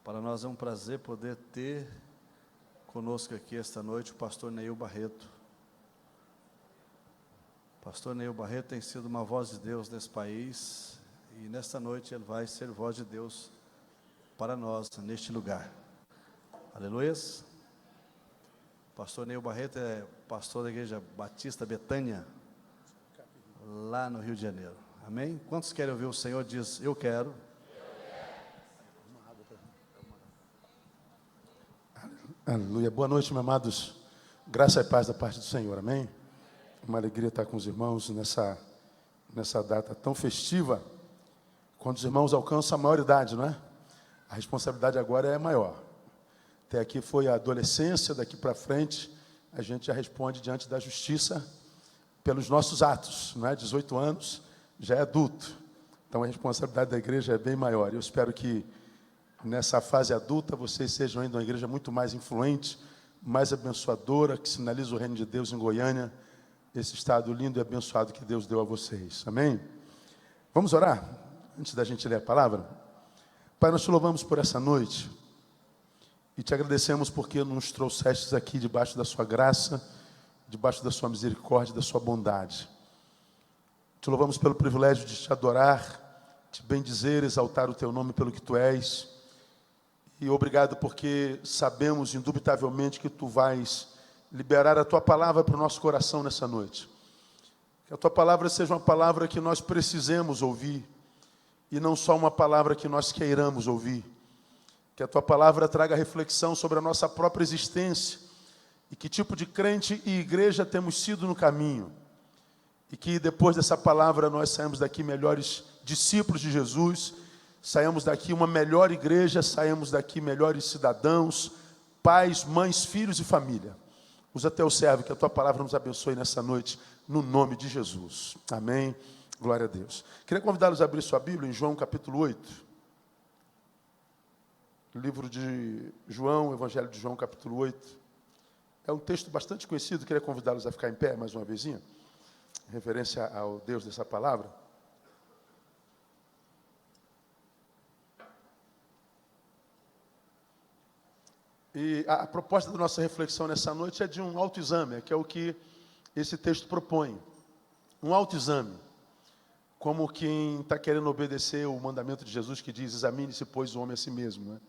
Para nós é um prazer poder ter conosco aqui esta noite o pastor Neil Barreto. O pastor Neil Barreto tem sido uma voz de Deus nesse país e nesta noite ele vai ser voz de Deus para nós neste lugar. Aleluias. O pastor Neil Barreto é pastor da Igreja Batista Betânia, lá no Rio de Janeiro. Amém? Quantos querem ouvir o Senhor? Diz, eu quero. Aleluia. Boa noite, meus amados. Graça e paz da parte do Senhor. Amém? Uma alegria estar com os irmãos nessa data tão festiva, quando os irmãos alcançam a maioridade, não é? A responsabilidade agora é maior. Até aqui foi a adolescência, daqui para frente a gente já responde diante da justiça pelos nossos atos, não é? 18 anos, já é adulto. Então a responsabilidade da igreja é bem maior. Eu espero que nessa fase adulta vocês sejam ainda uma igreja muito mais influente, mais abençoadora, que sinaliza o reino de Deus em Goiânia, esse estado lindo e abençoado que Deus deu a vocês. Amém? Vamos orar, antes da gente ler a palavra? Pai, nós te louvamos por essa noite e te agradecemos porque nos trouxestes aqui debaixo da sua graça, debaixo da sua misericórdia, da sua bondade. Te louvamos pelo privilégio de te adorar, te bendizer, exaltar o teu nome pelo que tu és. E obrigado porque sabemos indubitavelmente que tu vais liberar a tua palavra para o nosso coração nessa noite. Que a tua palavra seja uma palavra que nós precisemos ouvir e não só uma palavra que nós queiramos ouvir. Que a tua palavra traga reflexão sobre a nossa própria existência e que tipo de crente e igreja temos sido no caminho. E que depois dessa palavra nós saímos daqui melhores discípulos de Jesus, saímos daqui uma melhor igreja, saímos daqui melhores cidadãos, pais, mães, filhos e família. Usa teu servo, que a tua palavra nos abençoe nessa noite, no nome de Jesus. Amém. Glória a Deus. Queria convidá-los a abrir sua Bíblia em João capítulo 8. Livro de João, Evangelho de João capítulo 8. É um texto bastante conhecido, queria convidá-los a ficar em pé mais uma vezinha, em referência ao Deus dessa palavra. E a proposta da nossa reflexão nessa noite é de um autoexame, que é o que esse texto propõe. Um autoexame, como quem está querendo obedecer o mandamento de Jesus que diz, examine-se, pois, o homem a si mesmo. Né?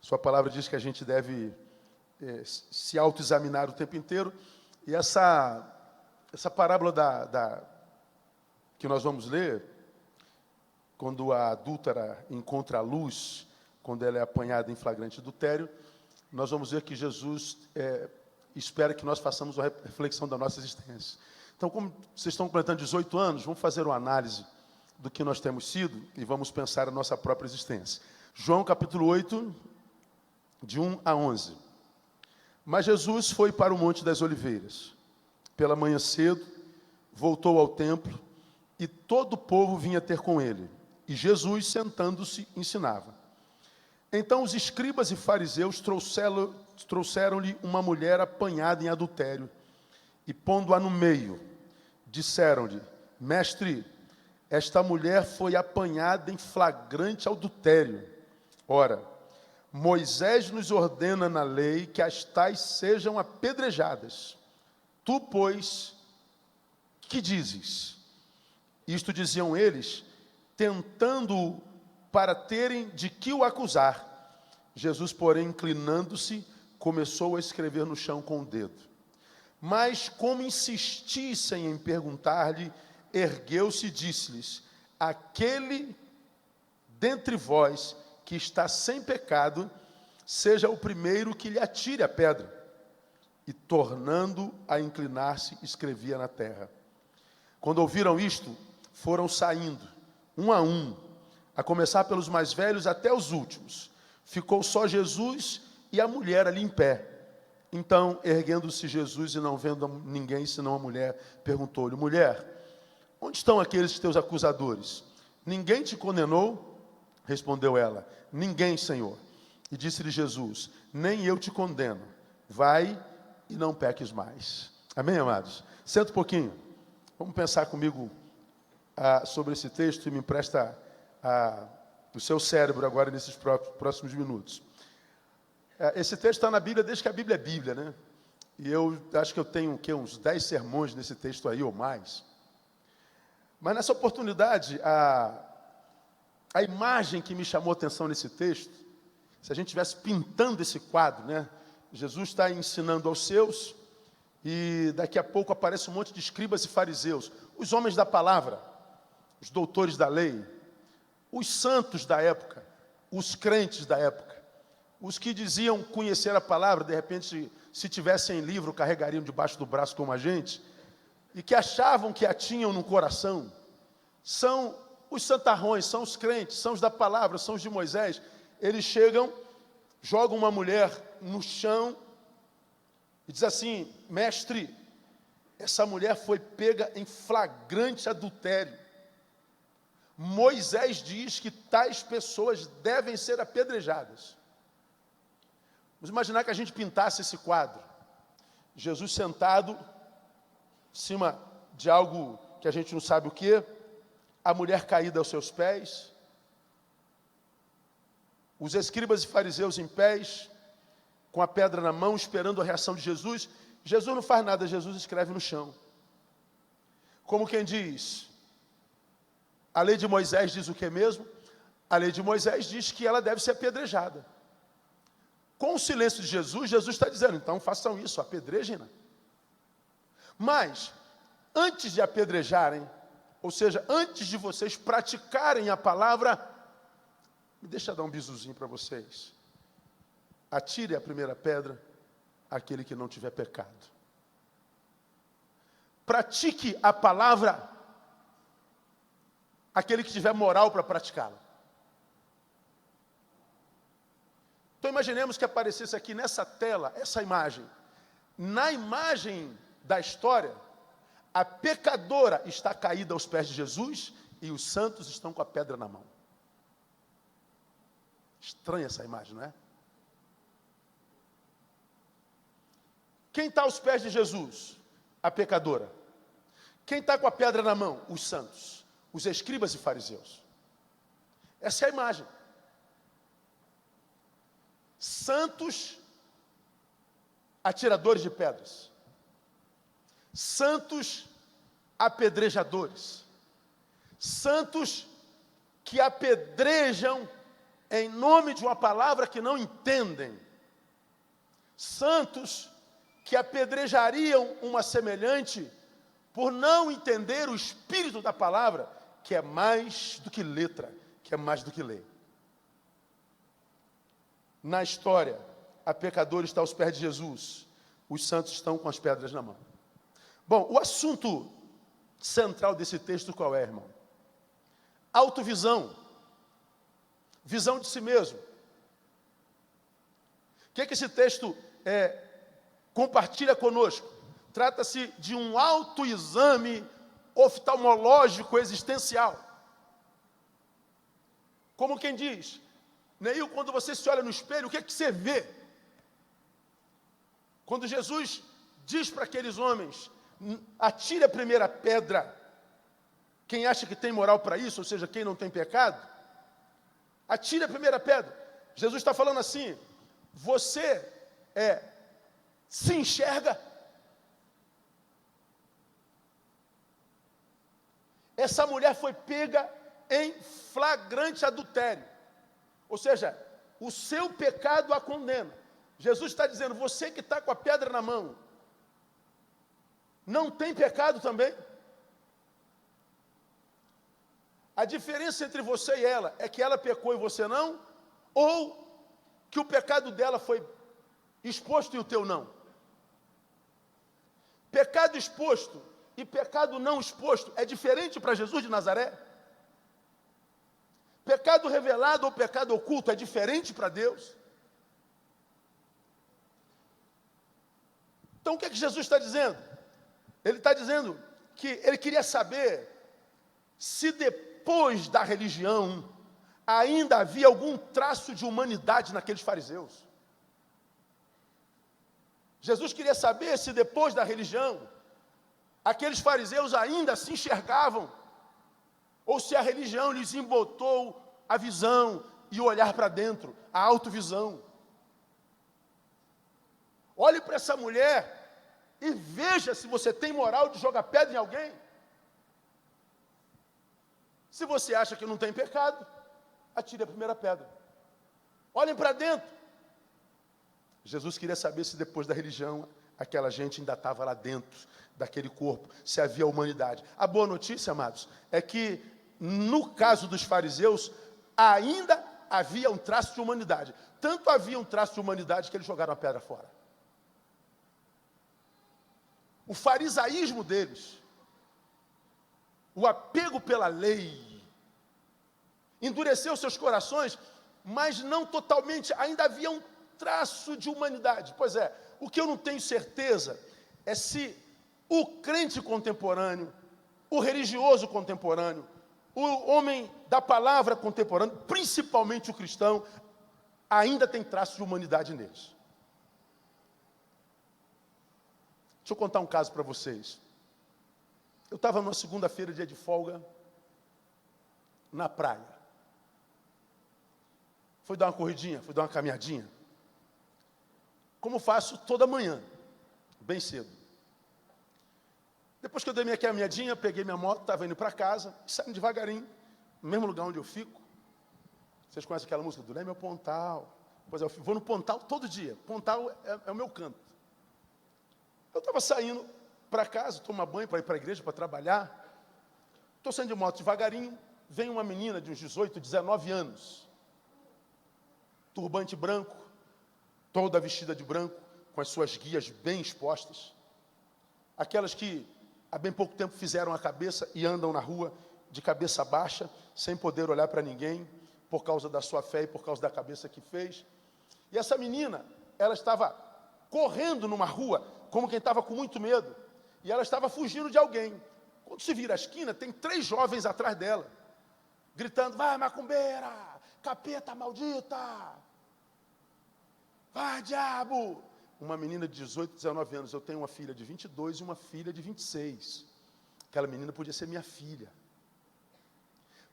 Sua palavra diz que a gente deve se autoexaminar o tempo inteiro. E essa parábola que nós vamos ler, quando a adúltera encontra a luz, quando ela é apanhada em flagrante adultério, nós vamos ver que Jesus espera que nós façamos uma reflexão da nossa existência. Então, como vocês estão completando 18 anos, vamos fazer uma análise do que nós temos sido e vamos pensar a nossa própria existência. João capítulo 8, de 1 a 11. Mas Jesus foi para o Monte das Oliveiras. Pela manhã cedo, voltou ao templo e todo o povo vinha ter com ele. E Jesus, sentando-se, ensinava. Então os escribas e fariseus trouxeram-lhe uma mulher apanhada em adultério, e pondo-a no meio, disseram-lhe, mestre, esta mulher foi apanhada em flagrante adultério. Ora, Moisés nos ordena na lei que as tais sejam apedrejadas. Tu, pois, que dizes? Isto diziam eles, tentando para terem de que o acusar. Jesus, porém, inclinando-se, começou a escrever no chão com o dedo. Mas, como insistissem em perguntar-lhe, ergueu-se e disse-lhes, aquele dentre vós que está sem pecado, seja o primeiro que lhe atire a pedra. E, tornando a inclinar-se, escrevia na terra. Quando ouviram isto, foram saindo, um, a começar pelos mais velhos até os últimos. Ficou só Jesus e a mulher ali em pé. Então, erguendo-se Jesus e não vendo ninguém senão a mulher, perguntou-lhe, mulher, onde estão aqueles teus acusadores? Ninguém te condenou? Respondeu ela, ninguém, Senhor. E disse-lhe Jesus, nem eu te condeno. Vai e não peques mais. Amém, amados? Senta um pouquinho. Vamos pensar comigo sobre esse texto e me empresta no seu cérebro agora nesses próximos minutos. Esse texto está na Bíblia desde que a Bíblia é Bíblia, né? E eu acho que eu tenho uns 10 sermões nesse texto aí, ou mais. Mas nessa oportunidade, a imagem que me chamou a atenção nesse texto, se a gente estivesse pintando esse quadro, né? Jesus está ensinando aos seus, e daqui a pouco aparece um monte de escribas e fariseus, os homens da palavra, os doutores da lei, os santos da época, os crentes da época, os que diziam conhecer a palavra, de repente, se tivessem livro, carregariam debaixo do braço como a gente, e que achavam que a tinham no coração, são os santarrões, são os crentes, são os da palavra, são os de Moisés. Eles chegam, jogam uma mulher no chão e diz assim: mestre, essa mulher foi pega em flagrante adultério. Moisés diz que tais pessoas devem ser apedrejadas. Vamos imaginar que a gente pintasse esse quadro. Jesus sentado em cima de algo que a gente não sabe o que, a mulher caída aos seus pés, os escribas e fariseus em pés, com a pedra na mão, esperando a reação de Jesus. Jesus não faz nada, Jesus escreve no chão. Como quem diz, a lei de Moisés diz o que mesmo? A lei de Moisés diz que ela deve ser apedrejada. Com o silêncio de Jesus, Jesus está dizendo, então façam isso, apedrejem-na. Mas, antes de apedrejarem, ou seja, antes de vocês praticarem a palavra, me deixa dar um bisuzinho para vocês. Atire a primeira pedra, aquele que não tiver pecado. Pratique a palavra, aquele que tiver moral para praticá-la. Então imaginemos que aparecesse aqui nessa tela, essa imagem. Na imagem da história, a pecadora está caída aos pés de Jesus e os santos estão com a pedra na mão. Estranha essa imagem, não é? Quem está aos pés de Jesus? A pecadora. Quem está com a pedra na mão? Os santos, os escribas e fariseus. Essa é a imagem. Santos atiradores de pedras. Santos apedrejadores. Santos que apedrejam em nome de uma palavra que não entendem. Santos que apedrejariam uma semelhante por não entender o espírito da palavra, que é mais do que letra, que é mais do que lei. Na história, a pecadora está aos pés de Jesus, os santos estão com as pedras na mão. Bom, o assunto central desse texto qual é, irmão? Autovisão, visão de si mesmo. O que é que esse texto compartilha conosco? Trata-se de um autoexame oftalmológico existencial. Como quem diz, Neil, quando você se olha no espelho, o que é que você vê? Quando Jesus diz para aqueles homens, atire a primeira pedra, quem acha que tem moral para isso, ou seja, quem não tem pecado, atire a primeira pedra. Jesus está falando assim, você se enxerga? Essa mulher foi pega em flagrante adultério. Ou seja, o seu pecado a condena. Jesus está dizendo, você que está com a pedra na mão, não tem pecado também? A diferença entre você e ela é que ela pecou e você não, ou que o pecado dela foi exposto e o teu não? Pecado exposto e pecado não exposto é diferente para Jesus de Nazaré? Pecado revelado ou pecado oculto é diferente para Deus? Então o que é que Jesus está dizendo? Ele está dizendo que ele queria saber se depois da religião ainda havia algum traço de humanidade naqueles fariseus. Jesus queria saber se depois da religião aqueles fariseus ainda se enxergavam, ou se a religião lhes embotou a visão e o olhar para dentro, a autovisão. Olhe para essa mulher e veja se você tem moral de jogar pedra em alguém. Se você acha que não tem pecado, atire a primeira pedra. Olhem para dentro. Jesus queria saber se depois da religião, aquela gente ainda estava lá dentro daquele corpo, se havia humanidade. A boa notícia, amados, é que no caso dos fariseus, ainda havia um traço de humanidade. Tanto havia um traço de humanidade que eles jogaram a pedra fora. O farisaísmo deles, o apego pela lei, endureceu seus corações, mas não totalmente, ainda havia um traço de humanidade. Pois é, o que eu não tenho certeza é se o crente contemporâneo, o religioso contemporâneo, o homem da palavra contemporâneo, principalmente o cristão, ainda tem traços de humanidade neles. Deixa eu contar um caso para vocês. Eu estava numa segunda-feira, dia de folga, na praia. Fui dar uma corridinha, fui dar uma caminhadinha. Como faço toda manhã, bem cedo. Depois que eu dei minha caminhadinha, peguei minha moto, estava indo para casa, saindo devagarinho, no mesmo lugar onde eu fico. Vocês conhecem aquela música do Leme ao Pontal? Pois é, eu vou no Pontal todo dia. Pontal é o meu canto. Eu estava saindo para casa, tomar banho para ir para a igreja, para trabalhar. Estou saindo de moto devagarinho, vem uma menina de uns 18, 19 anos. Turbante branco, toda vestida de branco, com as suas guias bem expostas. Aquelas que há bem pouco tempo fizeram a cabeça e andam na rua de cabeça baixa, sem poder olhar para ninguém, por causa da sua fé e por causa da cabeça que fez. E essa menina, ela estava correndo numa rua, como quem estava com muito medo, e ela estava fugindo de alguém. Quando se vira a esquina, tem 3 jovens atrás dela, gritando: vai macumbeira, capeta maldita, vai diabo. Uma menina de 18, 19 anos, eu tenho uma filha de 22 e uma filha de 26. Aquela menina podia ser minha filha.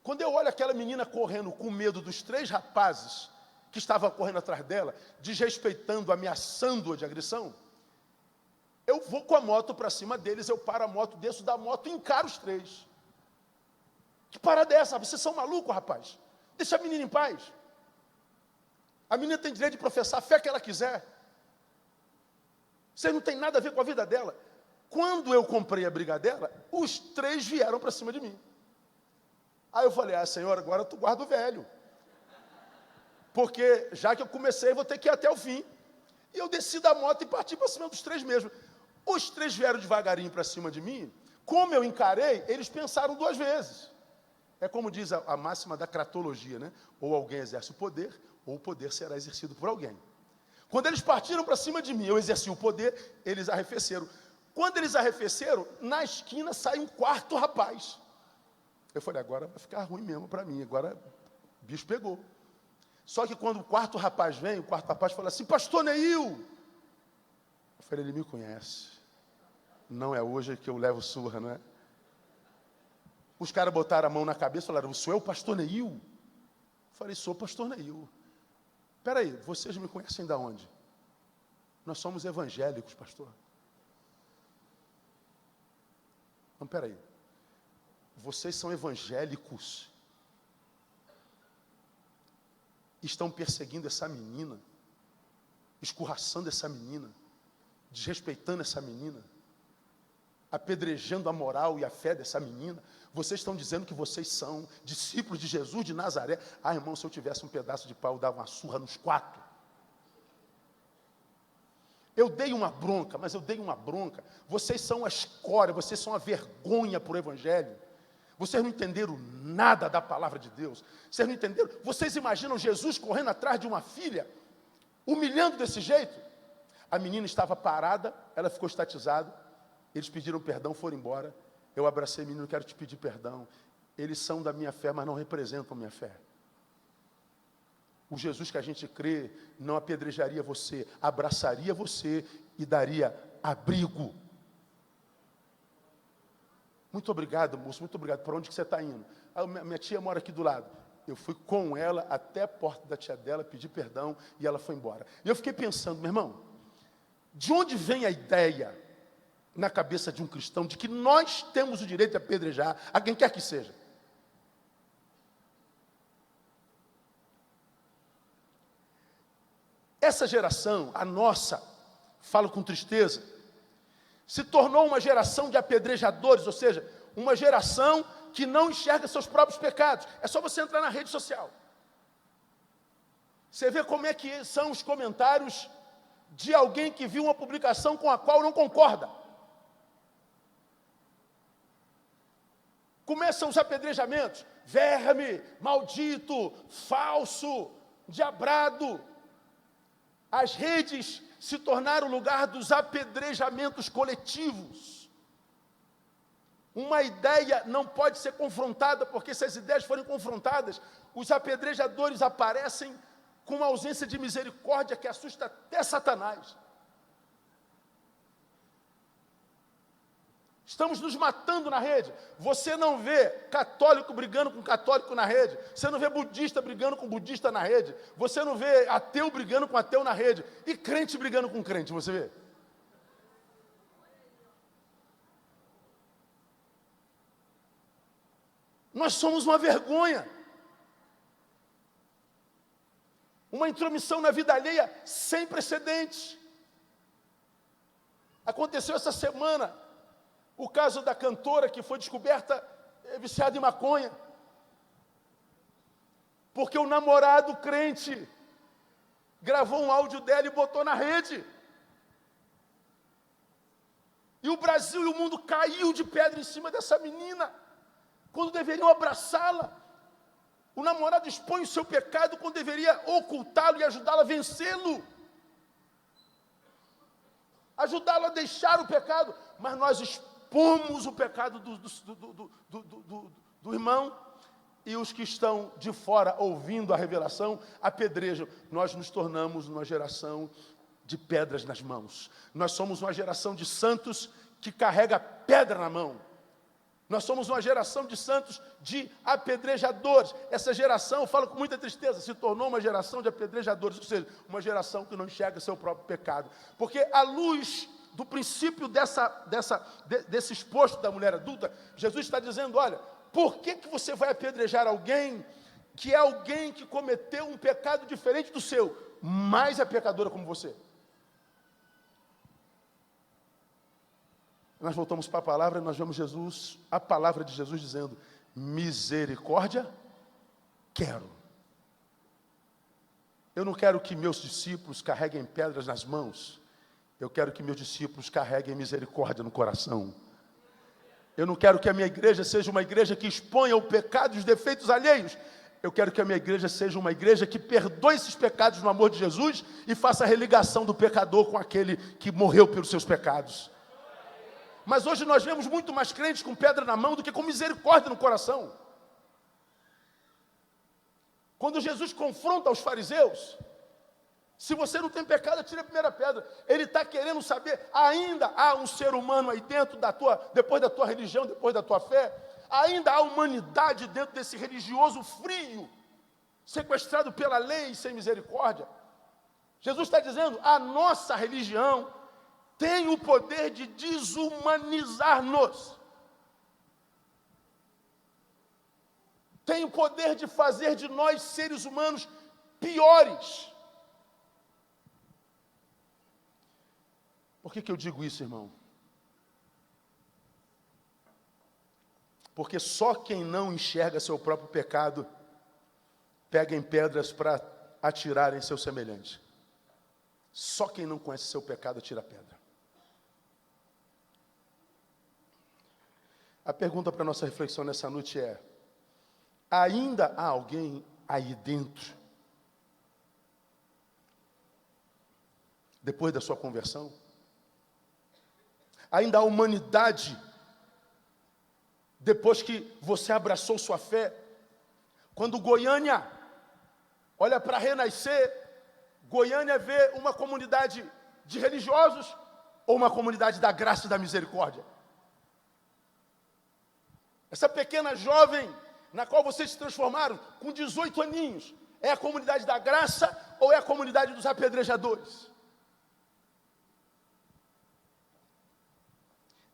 Quando eu olho aquela menina correndo com medo dos 3 rapazes que estavam correndo atrás dela, desrespeitando, ameaçando-a de agressão, eu vou com a moto para cima deles, eu paro a moto, desço da moto e encaro os 3. Que parada é essa? Vocês são malucos, rapaz? Deixa a menina em paz. A menina tem direito de professar a fé que ela quiser. Você não tem nada a ver com a vida dela. Quando eu comprei a briga dela, os 3 vieram para cima de mim. Aí eu falei: Senhor, agora tu guarda o velho. Porque já que eu comecei, vou ter que ir até o fim. E eu desci da moto e parti para cima dos 3 mesmo. Os 3 vieram devagarinho para cima de mim. Como eu encarei, eles pensaram 2 vezes. É como diz a máxima da cratologia, né? Ou alguém exerce o poder, ou o poder será exercido por alguém. Quando eles partiram para cima de mim, eu exerci o poder, eles arrefeceram. Quando eles arrefeceram, na esquina sai um 4º rapaz. Eu falei: agora vai ficar ruim mesmo para mim, agora o bicho pegou. Só que quando o 4º rapaz vem, o 4º rapaz fala assim: pastor Neil. Eu falei: ele me conhece. Não é hoje que eu levo surra, não é? Os caras botaram a mão na cabeça e falaram: o senhor é o pastor Neil? Eu falei: sou o pastor Neil. Espera aí, vocês me conhecem de onde? Nós somos evangélicos, pastor. Não, espera aí. Vocês são evangélicos. Estão perseguindo essa menina, escorraçando essa menina, desrespeitando essa menina, apedrejando a moral e a fé dessa menina. Vocês estão dizendo que vocês são discípulos de Jesus de Nazaré. Irmão, se eu tivesse um pedaço de pau, eu dava uma surra nos 4. Eu dei uma bronca, mas eu dei uma bronca. Vocês são a escória, vocês são a vergonha para o Evangelho. Vocês não entenderam nada da palavra de Deus. Vocês não entenderam? Vocês imaginam Jesus correndo atrás de uma filha, humilhando desse jeito? A menina estava parada, ela ficou estatizada. Eles pediram perdão, foram embora. Eu abracei: menino, quero te pedir perdão. Eles são da minha fé, mas não representam a minha fé. O Jesus que a gente crê não apedrejaria você, abraçaria você e daria abrigo. Muito obrigado, moço, muito obrigado. Para onde que você está indo? Minha tia mora aqui do lado. Eu fui com ela até a porta da tia dela, pedi perdão e ela foi embora. E eu fiquei pensando, meu irmão, de onde vem a ideia na cabeça de um cristão de que nós temos o direito de apedrejar a quem quer que seja? Essa geração, a nossa, falo com tristeza, se tornou uma geração de apedrejadores, ou seja, uma geração que não enxerga seus próprios pecados. É só você entrar na rede social. Você vê como é que são os comentários de alguém que viu uma publicação com a qual não concorda. Começam os apedrejamentos. Verme, maldito, falso, diabrado. As redes se tornaram o lugar dos apedrejamentos coletivos. Uma ideia não pode ser confrontada, porque se as ideias forem confrontadas, os apedrejadores aparecem com uma ausência de misericórdia que assusta até Satanás. Estamos nos matando na rede. Você não vê católico brigando com católico na rede. Você não vê budista brigando com budista na rede. Você não vê ateu brigando com ateu na rede. E crente brigando com crente, você vê? Nós somos uma vergonha. Uma intromissão na vida alheia sem precedentes. Aconteceu essa semana o caso da cantora que foi descoberta viciada em maconha. Porque o namorado crente gravou um áudio dela e botou na rede. E o Brasil e o mundo caiu de pedra em cima dessa menina, quando deveriam abraçá-la. O namorado expõe o seu pecado quando deveria ocultá-lo e ajudá-lo a vencê-lo. Ajudá-lo a deixar o pecado. Mas nós expomos o pecado do irmão, e os que estão de fora ouvindo a revelação apedrejam. Nós nos tornamos uma geração de pedras nas mãos. Nós somos uma geração de santos que carrega pedra na mão. Nós somos uma geração de santos, de apedrejadores. Essa geração, eu falo com muita tristeza, se tornou uma geração de apedrejadores, ou seja, uma geração que não enxerga seu próprio pecado. Porque à luz do princípio desse exposto da mulher adulta, Jesus está dizendo, olha, por que você vai apedrejar alguém que é alguém que cometeu um pecado diferente do seu, mas é pecadora como você? Nós voltamos para a palavra e nós vemos Jesus, a palavra de Jesus dizendo, misericórdia quero. Eu não quero que meus discípulos carreguem pedras nas mãos. Eu quero que meus discípulos carreguem misericórdia no coração. Eu não quero que a minha igreja seja uma igreja que exponha o pecado e os defeitos alheios. Eu quero que a minha igreja seja uma igreja que perdoe esses pecados no amor de Jesus e faça a religação do pecador com aquele que morreu pelos seus pecados. Mas hoje nós vemos muito mais crentes com pedra na mão do que com misericórdia no coração. Quando Jesus confronta os fariseus, se você não tem pecado, atire a primeira pedra. Ele está querendo saber, ainda há um ser humano aí dentro depois da tua religião, depois da tua fé, ainda há humanidade dentro desse religioso frio, sequestrado pela lei sem misericórdia. Jesus está dizendo, a nossa religião tem o poder de desumanizar-nos. Tem o poder de fazer de nós, seres humanos, piores. Por que eu digo isso, irmão? Porque só quem não enxerga seu próprio pecado pega em pedras para atirar em seu semelhante. Só quem não conhece seu pecado atira pedra. A pergunta para a nossa reflexão nessa noite é, ainda há alguém aí dentro, depois da sua conversão? Ainda há humanidade, depois que você abraçou sua fé? Quando Goiânia olha para renascer, Goiânia vê uma comunidade de religiosos ou uma comunidade da graça e da misericórdia? Essa pequena jovem na qual vocês se transformaram com 18 aninhos, é a comunidade da graça ou é a comunidade dos apedrejadores?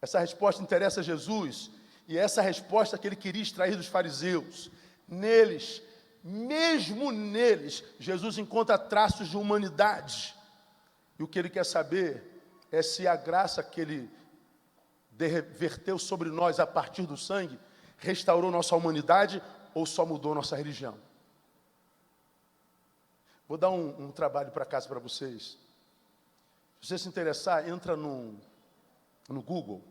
Essa resposta interessa a Jesus, e essa resposta que ele queria extrair dos fariseus. Neles, mesmo neles, Jesus encontra traços de humanidade. E o que ele quer saber é se a graça que ele verteu sobre nós a partir do sangue restaurou nossa humanidade ou só mudou nossa religião. Vou dar um trabalho para casa para vocês. Se você se interessar, entra no Google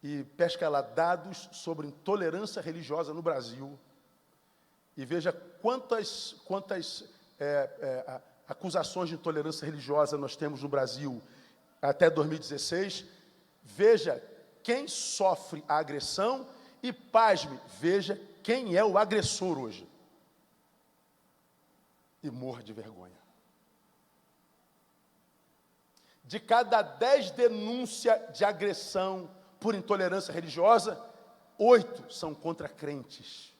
e pesca lá dados sobre intolerância religiosa no Brasil e veja quantas acusações de intolerância religiosa nós temos no Brasil até 2016. Veja quem sofre a agressão e, pasme, veja quem é o agressor hoje. E morra de vergonha. De cada 10 denúncias de agressão por intolerância religiosa, 8 são contra crentes.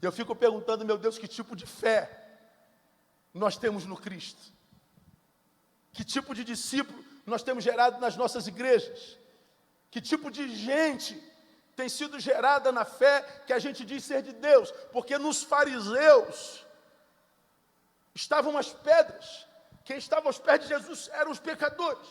E eu fico perguntando, meu Deus, que tipo de fé nós temos no Cristo? Que tipo de discípulo nós temos gerado nas nossas igrejas? Que tipo de gente tem sido gerada na fé que a gente diz ser de Deus? Porque nos fariseus estavam as pedras. Quem estava aos pés de Jesus eram os pecadores.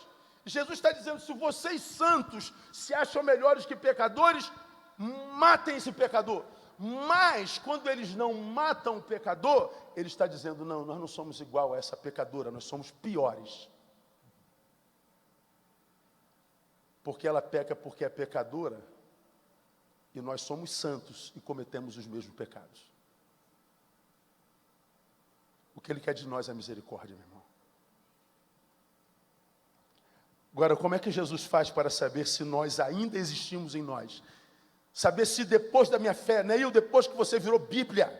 Jesus está dizendo, se vocês santos se acham melhores que pecadores, matem esse pecador. Mas, quando eles não matam o pecador, ele está dizendo, não, nós não somos igual a essa pecadora, nós somos piores. Porque ela peca porque é pecadora, e nós somos santos e cometemos os mesmos pecados. O que ele quer de nós é misericórdia, meu irmão. Agora, como é que Jesus faz para saber se nós ainda existimos em nós? Saber se depois da minha fé, Neil, depois que você virou Bíblia,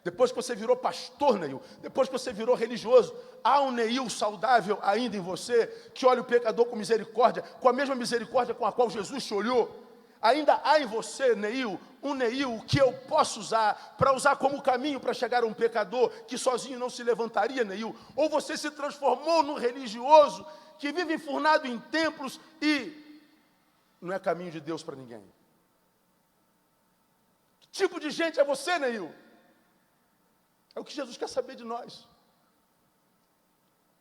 depois que você virou pastor, Neil, depois que você virou religioso, há um Neil saudável ainda em você, que olha o pecador com misericórdia, com a mesma misericórdia com a qual Jesus te olhou? Ainda há em você, Neil, um Neil que eu posso usar, para usar como caminho para chegar a um pecador que sozinho não se levantaria, Neil? Ou você se transformou num religioso que vive enfurnado em templos e não é caminho de Deus para ninguém? Que tipo de gente é você, Neil? É o que Jesus quer saber de nós.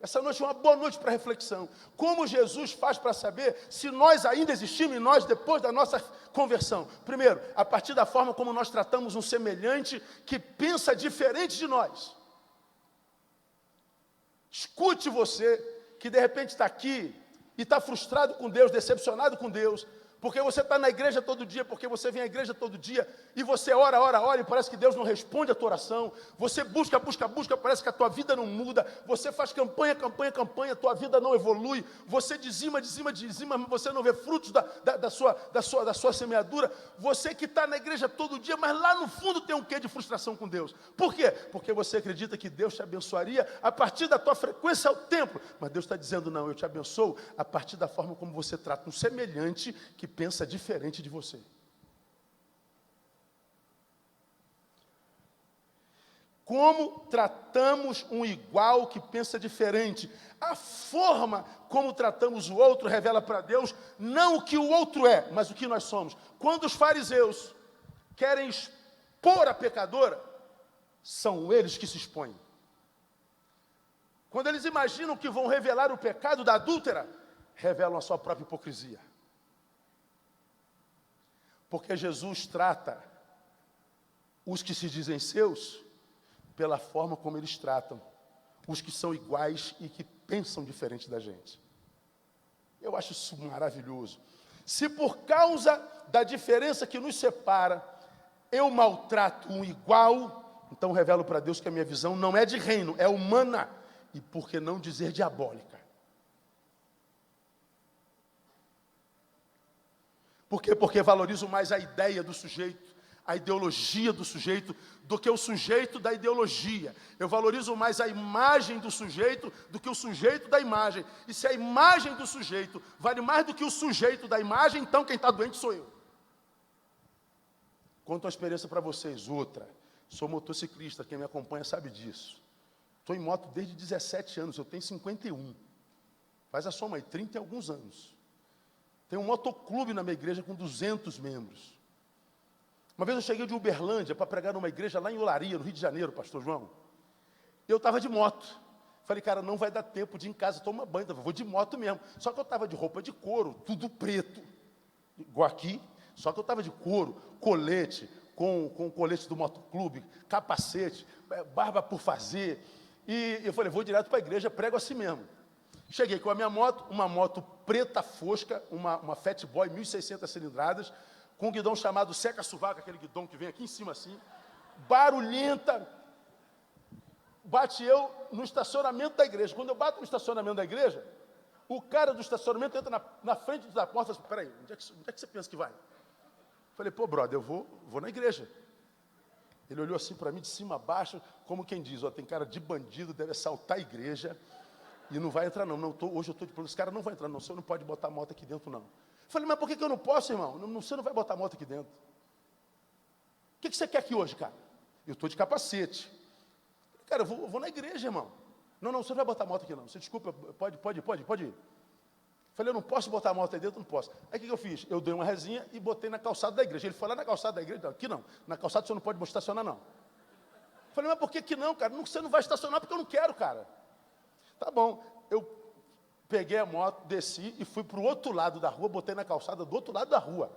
Essa noite é uma boa noite para reflexão. Como Jesus faz para saber se nós ainda existimos em nós depois da nossa conversão? Primeiro, a partir da forma como nós tratamos um semelhante que pensa diferente de nós. Escute você que de repente está aqui e está frustrado com Deus, decepcionado com Deus, porque você está na igreja todo dia, porque você vem à igreja todo dia, e você ora, e parece que Deus não responde a tua oração, você busca, parece que a tua vida não muda, você faz campanha, a tua vida não evolui, você dizima, mas você não vê frutos da sua semeadura, você que está na igreja todo dia, mas lá no fundo tem um quê de frustração com Deus? Por quê? Porque você acredita que Deus te abençoaria a partir da tua frequência ao templo, mas Deus está dizendo, não, eu te abençoo a partir da forma como você trata um semelhante que pensa diferente de você. Como tratamos um igual que pensa diferente? A forma como tratamos o outro revela para Deus não o que o outro é, mas o que nós somos. Quando os fariseus querem expor a pecadora, são eles que se expõem. Quando eles imaginam que vão revelar o pecado da adúltera, revelam a sua própria hipocrisia. Porque Jesus trata os que se dizem seus pela forma como eles tratam os que são iguais e que pensam diferente da gente. Eu acho isso maravilhoso. Se por causa da diferença que nos separa, eu maltrato um igual, então revelo para Deus que a minha visão não é de reino, é humana, e por que não dizer diabólica? Por quê? Porque valorizo mais a ideia do sujeito, a ideologia do sujeito, do que o sujeito da ideologia. Eu valorizo mais a imagem do sujeito do que o sujeito da imagem. E se a imagem do sujeito vale mais do que o sujeito da imagem, então quem está doente sou eu. Conto uma experiência para vocês, outra. Sou motociclista, quem me acompanha sabe disso. Estou em moto desde 17 anos, eu tenho 51. Faz a soma aí, 30 e alguns anos. Tem um motoclube na minha igreja com 200 membros. Uma vez eu cheguei de Uberlândia para pregar numa igreja lá em Olaria, no Rio de Janeiro, pastor João. Eu estava de moto. Falei, cara, não vai dar tempo de ir em casa tomar banho, vou de moto mesmo. Só que eu estava de roupa de couro, tudo preto, igual aqui. Só que eu estava de couro, colete, com colete do motoclube, capacete, barba por fazer. E eu falei, vou direto para a igreja, prego assim mesmo. Cheguei com a minha moto, uma moto preta fosca, uma Fat Boy 1.600 cilindradas, com um guidão chamado seca-sovaco, aquele guidão que vem aqui em cima assim, barulhenta. Bate eu no estacionamento da igreja. Quando eu bato no estacionamento da igreja, o cara do estacionamento entra na frente da porta e fala, peraí, onde é que você pensa que vai? Falei, pô, brother, eu vou na igreja. Ele olhou assim para mim, de cima a baixo, como quem diz, ó, tem cara de bandido, deve assaltar a igreja, e não vai entrar não. Hoje eu estou de plano, esse cara não vai entrar não, você não pode botar a moto aqui dentro não. Falei, mas por que eu não posso, irmão? Você não vai botar a moto aqui dentro. O que você quer aqui hoje, cara? Eu estou de capacete. Cara, eu vou na igreja, irmão. Não, você não vai botar a moto aqui não. Você desculpa, pode ir. Falei, eu não posso botar a moto aí dentro, não posso. Aí o que eu fiz? Eu dei uma resinha e botei na calçada da igreja. Ele foi lá na calçada da igreja, não, aqui não. Na calçada você não pode estacionar, não. Falei, mas por que não, cara? Você não vai estacionar porque eu não quero, cara. Tá bom. Eu peguei a moto, desci e fui para o outro lado da rua, botei na calçada do outro lado da rua.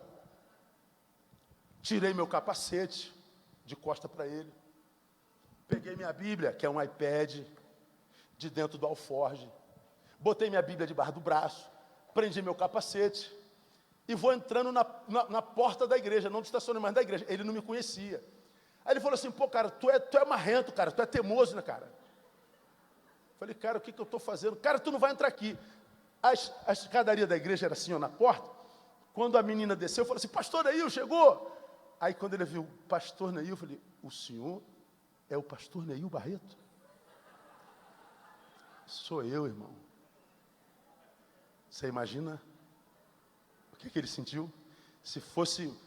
Tirei meu capacete, de costa para ele. Peguei minha Bíblia, que é um iPad, de dentro do alforge. Botei minha Bíblia debaixo do braço, prendi meu capacete e vou entrando na porta da igreja, não do estacionamento da igreja. Ele não me conhecia. Aí ele falou assim, pô, cara, tu é marrento, cara, tu é teimoso, né, cara? Falei, cara, o que eu estou fazendo? Cara, tu não vai entrar aqui. A escadaria da igreja era assim, ó, na porta. Quando a menina desceu, eu falei assim, pastor Neil, chegou. Aí quando ele viu, pastor Neil, eu falei, o senhor é o pastor Neil Barreto? Sou eu, irmão. Você imagina o que ele sentiu? Se fosse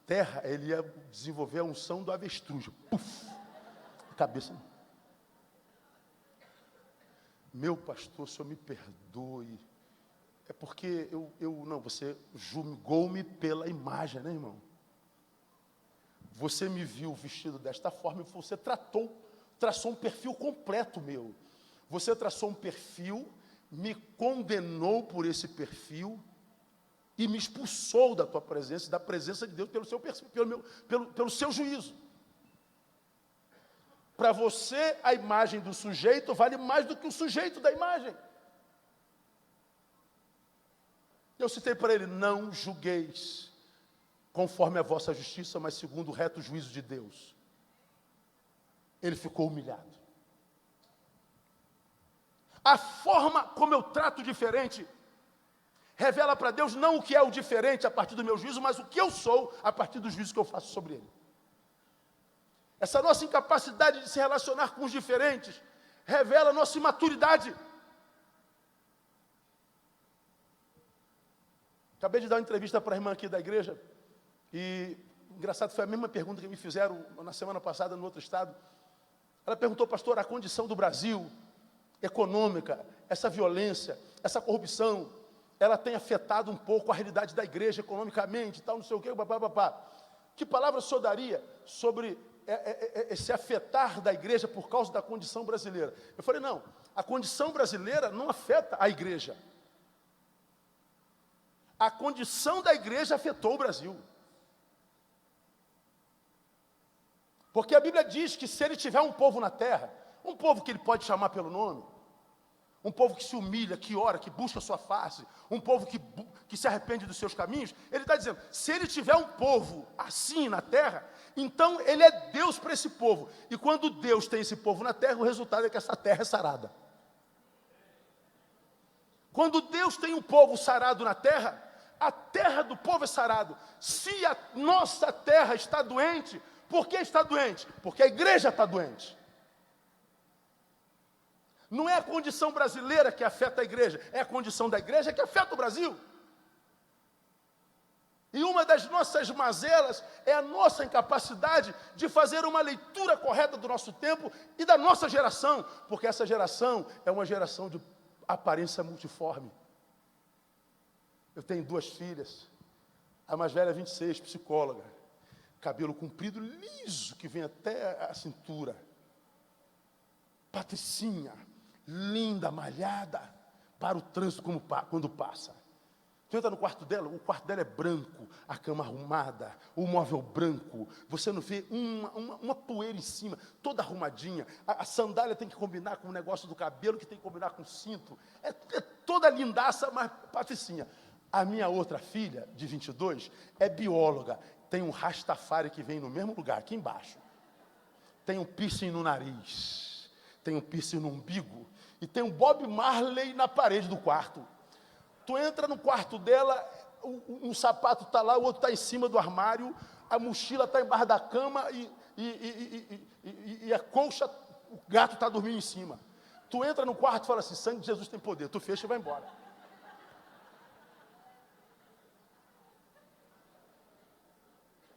terra, ele ia desenvolver a unção do avestruz. Puf! Cabeça. Meu pastor, o senhor me perdoe. É porque você julgou-me pela imagem, né, irmão? Você me viu vestido desta forma e você traçou um perfil completo meu. Você traçou um perfil, me condenou por esse perfil e me expulsou da tua presença, da presença de Deus, pelo seu perfil, pelo seu juízo. Para você, a imagem do sujeito vale mais do que o sujeito da imagem. Eu citei para ele, não julgueis conforme a vossa justiça, mas segundo o reto juízo de Deus. Ele ficou humilhado. A forma como eu trato diferente revela para Deus não o que é o diferente a partir do meu juízo, mas o que eu sou a partir do juízo que eu faço sobre ele. Essa nossa incapacidade de se relacionar com os diferentes revela a nossa imaturidade. Acabei de dar uma entrevista para a irmã aqui da igreja e, engraçado, foi a mesma pergunta que me fizeram na semana passada no outro estado. Ela perguntou, pastor, a condição do Brasil econômica, essa violência, essa corrupção, ela tem afetado um pouco a realidade da igreja economicamente, tal, não sei o quê, papapá. Que palavra o senhor daria sobre esse afetar da igreja por causa da condição brasileira? Eu falei, não, a condição brasileira não afeta a igreja. A condição da igreja afetou o Brasil. Porque a Bíblia diz que se ele tiver um povo na terra, um povo que ele pode chamar pelo nome, um povo que se humilha, que ora, que busca a sua face, um povo que se arrepende dos seus caminhos, ele está dizendo, se ele tiver um povo assim na terra, então ele é Deus para esse povo. E quando Deus tem esse povo na terra, o resultado é que essa terra é sarada. Quando Deus tem um povo sarado na terra, a terra do povo é sarado. Se a nossa terra está doente, por que está doente? Porque a igreja está doente. Não é a condição brasileira que afeta a igreja, é a condição da igreja que afeta o Brasil. E uma das nossas mazelas é a nossa incapacidade de fazer uma leitura correta do nosso tempo e da nossa geração, porque essa geração é uma geração de aparência multiforme. Eu tenho 2 filhas, a mais velha 26, psicóloga, cabelo comprido, liso, que vem até a cintura. Patricinha, linda, malhada, para o trânsito quando passa. Tu entra no quarto dela, o quarto dela é branco, a cama arrumada, o móvel branco, você não vê uma poeira em cima, toda arrumadinha, a sandália tem que combinar com o negócio do cabelo, que tem que combinar com o cinto, é toda lindaça, mas patricinha. A minha outra filha, de 22, é bióloga, tem um Rastafari que vem no mesmo lugar, aqui embaixo, tem um piercing no nariz, tem um piercing no umbigo, e tem um Bob Marley na parede do quarto. Tu entra no quarto dela, um sapato está lá, o outro está em cima do armário, a mochila está embaixo da cama e a colcha, o gato está dormindo em cima. Tu entra no quarto e fala assim, sangue de Jesus tem poder. Tu fecha e vai embora.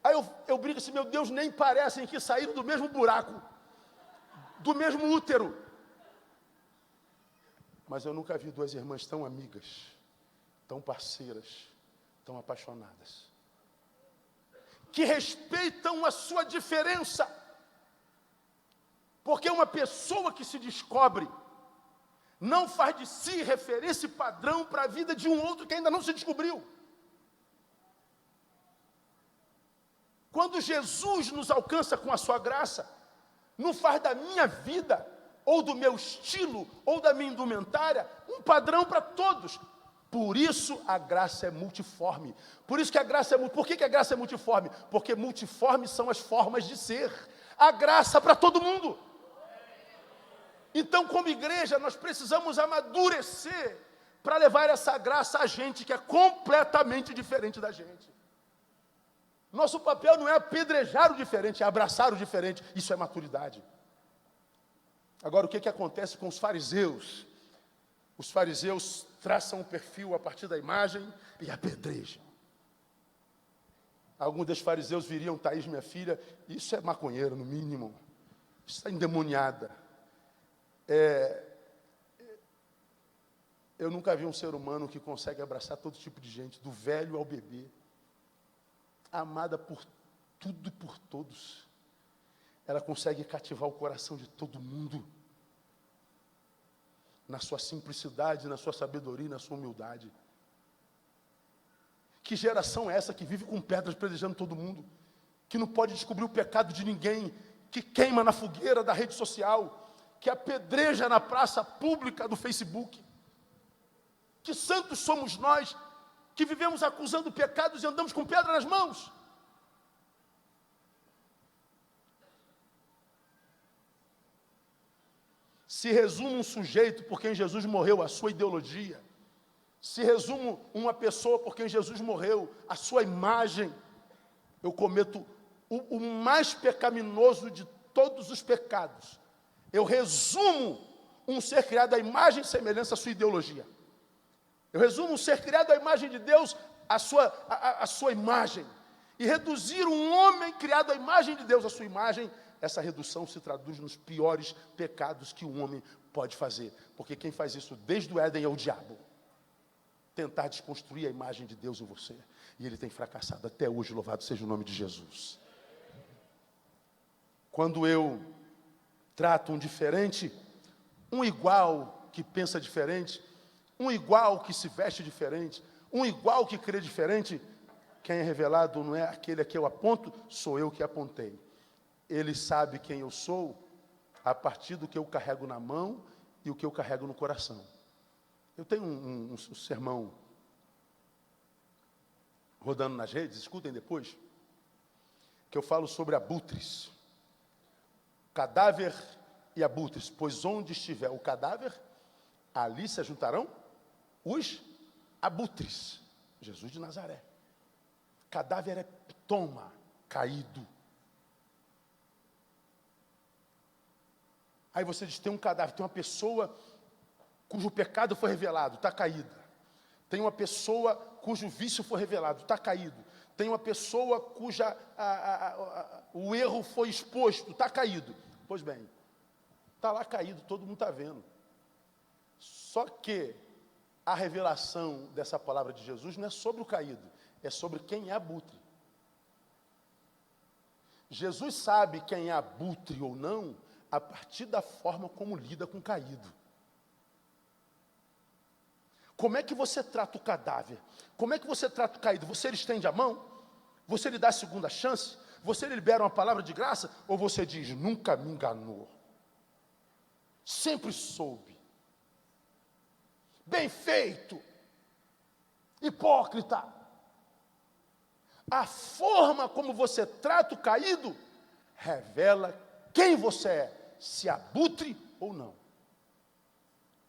Aí eu brinco assim, meu Deus, nem parecem que saíram do mesmo buraco, do mesmo útero. Mas eu nunca vi 2 irmãs tão amigas, tão parceiras, tão apaixonadas, que respeitam a sua diferença, porque uma pessoa que se descobre, não faz de si referência e padrão para a vida de um outro que ainda não se descobriu. Quando Jesus nos alcança com a sua graça, não faz da minha vida, ou do meu estilo, ou da minha indumentária, um padrão para todos. Por isso a graça é multiforme. Por isso que a graça é Por que a graça é multiforme? Porque multiformes são as formas de ser. A graça para todo mundo. Então, como igreja, nós precisamos amadurecer para levar essa graça a gente que é completamente diferente da gente. Nosso papel não é apedrejar o diferente, é abraçar o diferente. Isso é maturidade. Agora, o que acontece com os fariseus? Os fariseus traçam um perfil a partir da imagem e apedrejam. Alguns dos fariseus viriam, Thaís, minha filha, isso é maconheiro, no mínimo. Isso está endemoniada. Eu nunca vi um ser humano que consegue abraçar todo tipo de gente, do velho ao bebê. Amada por tudo e por todos. Ela consegue cativar o coração de todo mundo. Na sua simplicidade, na sua sabedoria, na sua humildade. Que geração é essa que vive com pedras predejando todo mundo? Que não pode descobrir o pecado de ninguém, que queima na fogueira da rede social, que apedreja na praça pública do Facebook. Que santos somos nós, que vivemos acusando pecados e andamos com pedra nas mãos. Se resume um sujeito por quem Jesus morreu, a sua ideologia. Se resume uma pessoa por quem Jesus morreu, a sua imagem. Eu cometo o mais pecaminoso de todos os pecados. Eu resumo um ser criado à imagem e semelhança à sua ideologia. Eu resumo um ser criado à imagem de Deus, a sua imagem. E reduzir um homem criado à imagem de Deus, a sua imagem, essa redução se traduz nos piores pecados que um homem pode fazer. Porque quem faz isso desde o Éden é o diabo. Tentar desconstruir a imagem de Deus em você. E ele tem fracassado até hoje, louvado seja o nome de Jesus. Quando eu trato um diferente, um igual que pensa diferente, um igual que se veste diferente, um igual que crê diferente, quem é revelado não é aquele a que eu aponto, sou eu que apontei. Ele sabe quem eu sou a partir do que eu carrego na mão e o que eu carrego no coração. Eu tenho um sermão rodando nas redes, escutem depois, que eu falo sobre abutres. Cadáver e abutres, pois onde estiver o cadáver, ali se juntarão os abutres. Jesus de Nazaré. Cadáver é toma, caído. Aí você diz, tem um cadáver, tem uma pessoa cujo pecado foi revelado, está caída. Tem uma pessoa cujo vício foi revelado, está caído. Tem uma pessoa cuja o erro foi exposto, está caído. Pois bem, está lá caído, todo mundo está vendo. Só que a revelação dessa palavra de Jesus não é sobre o caído, é sobre quem é abutre. Jesus sabe quem é abutre ou não a partir da forma como lida com o caído. Como é que você trata o cadáver? Como é que você trata o caído? Você lhe estende a mão? Você lhe dá a segunda chance? Você lhe libera uma palavra de graça? Ou você diz, nunca me enganou? Sempre soube. Bem feito. Hipócrita. A forma como você trata o caído revela quem você é, se abutre ou não.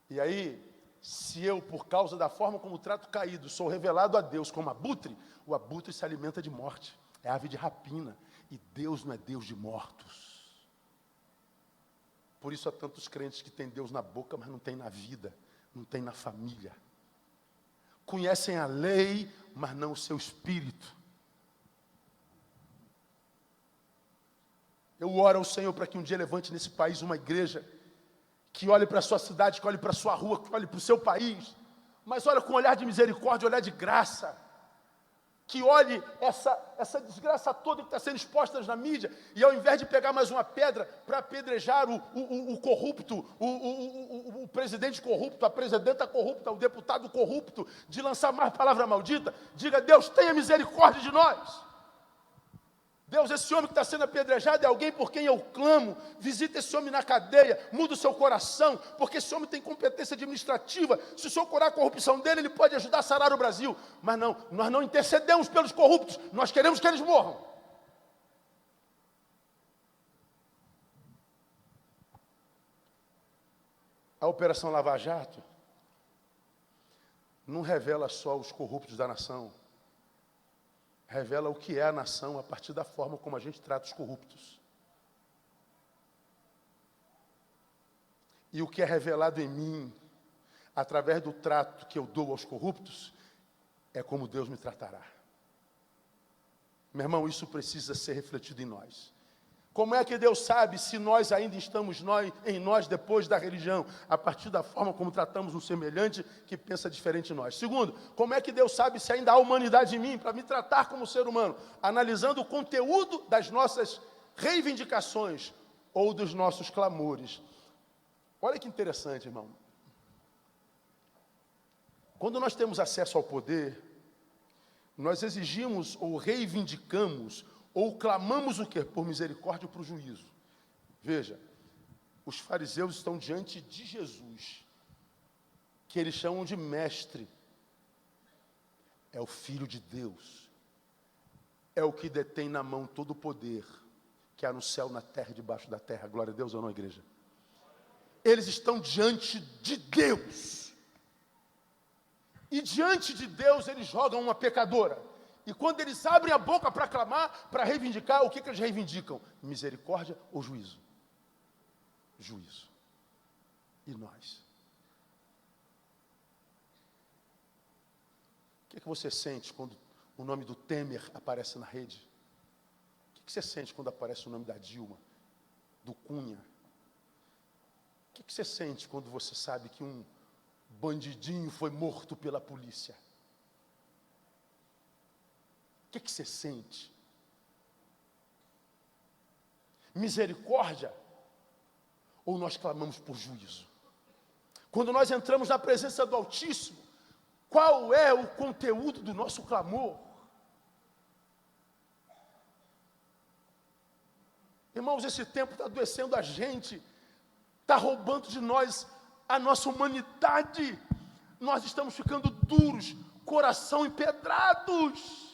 E aí, se eu, por causa da forma como trato o caído, sou revelado a Deus como abutre, o abutre se alimenta de morte, é ave de rapina, e Deus não é Deus de mortos. Por isso há tantos crentes que têm Deus na boca, mas não tem na vida, não tem na família. Conhecem a lei, mas não o seu espírito. Eu oro ao Senhor para que um dia levante nesse país uma igreja que olhe para a sua cidade, que olhe para a sua rua, que olhe para o seu país, mas olha com um olhar de misericórdia, olhar de graça, que olhe essa desgraça toda que está sendo exposta na mídia, e ao invés de pegar mais uma pedra para apedrejar o corrupto, o presidente corrupto, a presidenta corrupta, o deputado corrupto, de lançar mais palavra maldita, diga, Deus, tenha misericórdia de nós. Deus, esse homem que está sendo apedrejado é alguém por quem eu clamo. Visita esse homem na cadeia, muda o seu coração, porque esse homem tem competência administrativa. Se o senhor curar a corrupção dele, ele pode ajudar a sarar o Brasil. Mas não, nós não intercedemos pelos corruptos, nós queremos que eles morram. A Operação Lava Jato não revela só os corruptos da nação. Revela o que é a nação a partir da forma como a gente trata os corruptos. E o que é revelado em mim, através do trato que eu dou aos corruptos, é como Deus me tratará. Meu irmão, isso precisa ser refletido em nós. Como é que Deus sabe se nós ainda estamos em nós depois da religião? A partir da forma como tratamos um semelhante que pensa diferente de nós. Segundo, como é que Deus sabe se ainda há humanidade em mim para me tratar como ser humano? Analisando o conteúdo das nossas reivindicações ou dos nossos clamores. Olha que interessante, irmão. Quando nós temos acesso ao poder, nós exigimos ou reivindicamos ou clamamos o quê? Por misericórdia ou por juízo. Veja, os fariseus estão diante de Jesus, que eles chamam de mestre. É o Filho de Deus. É o que detém na mão todo o poder, que há no céu, na terra e debaixo da terra. Glória a Deus ou não, igreja? Eles estão diante de Deus. E diante de Deus eles jogam uma pecadora. E quando eles abrem a boca para clamar, para reivindicar, o que eles reivindicam? Misericórdia ou juízo? Juízo. E nós? O que você sente quando o nome do Temer aparece na rede? O que você sente quando aparece o nome da Dilma, do Cunha? O que você sente quando você sabe que um bandidinho foi morto pela polícia? O que você sente? Misericórdia? Ou nós clamamos por juízo? Quando nós entramos na presença do Altíssimo, qual é o conteúdo do nosso clamor? Irmãos, esse tempo está adoecendo a gente, está roubando de nós a nossa humanidade. Nós estamos ficando duros, coração empedrados.